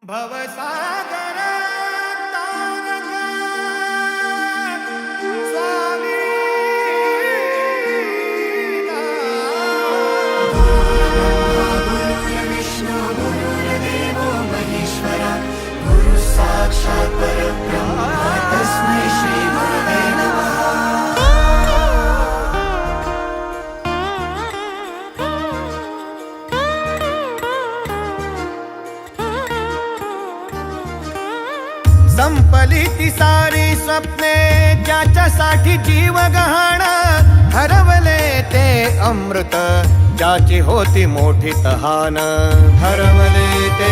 भवसागर तारक स्वामी विष्णु गुरुर्देवो महेश्वरा गुरु साक्षात् परब्रह्म तस्मै श्री गुरवे नमः। संपली ती सारी स्वप्ने ज्याच्यासाठी जीव गहाण हरवले ते अमृत ज्याची होती मोठी तहान हरवले ते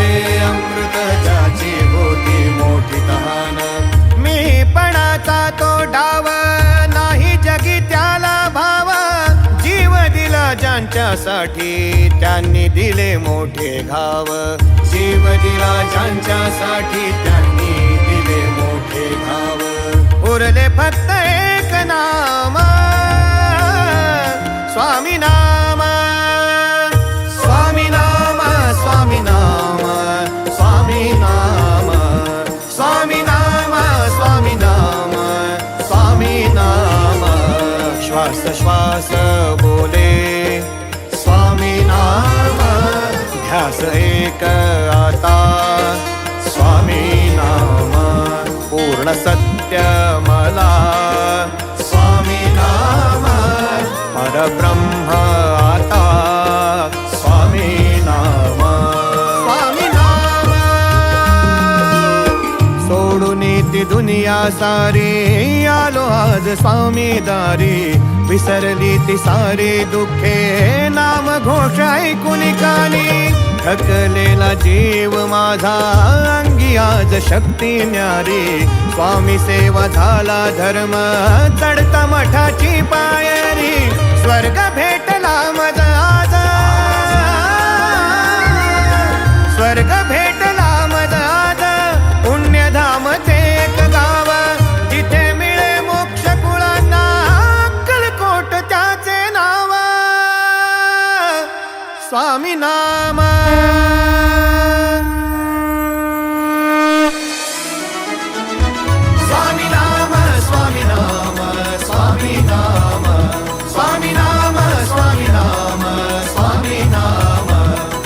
अमृत ज्याची होती मोठी तहान मीपणाचा तो डाव नाही जगी त्याला भाव जीव दिला ज्यांच्यासाठी त्यांनी दिले मोठे घाव जीव दिला ज्यांच्यासाठी त्यांनी दिले मोठे घाव उरले फक्त एक नाम स्वामी नाम स्वामी नाम स्वामी नाम स्वामी नाम स्वामी नाम स्वामी नाम स्वामी नाम श्वास श्वास बोले स्वामी नाम ध्यास एक आता स्वामी नाम पूर्ण सत्य मला स्वामी नाम परब्रह्म आता स्वामी नाम स्वामी नाम सोडून ती दुनिया सारी आलो आज स्वामी दारी विसरली ती सारी दुःखे नाम घोष ऐकून कानी थकलेला जीव माझा अंगी आज शक्ती न्यारी स्वामी सेवा झाला धर्म चढता मठाची पायरी स्वर्ग भेटला मज आज स्वर्ग भेटला मज आज पुण्यधामचे एक गाव जिथे मिळे मोक्ष कुळांना अक्कलकोट त्याचे नाव स्वामी नाम स्वामी नाम स्वामी नाम स्वामी नाम स्वामी नाम स्वामी नाम स्वामी नाम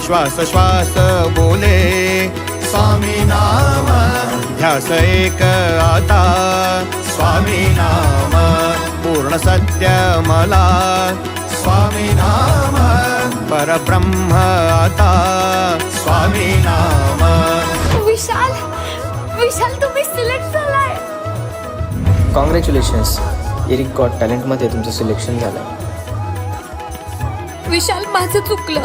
श्वास श्वास बोले स्वामी नाम ध्यास एक आता स्वामी नाम पूर्ण सत्य मला स्वामी नाम परब्रह्म आता स्वामी नाम विशाल विशाल तुम्ही सिलेक्ट झालाय. कॉंग्रॅच्युलेशन्स, एरिक गॉट टॅलेंटमध्ये तुमचं सिलेक्शन झालं. विशाल माझं चुकलं.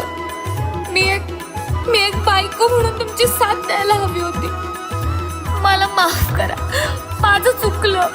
मी एक बायको म्हणून तुमची साथ द्यायला हवी होती. मला माफ करा, माझं चुकलं.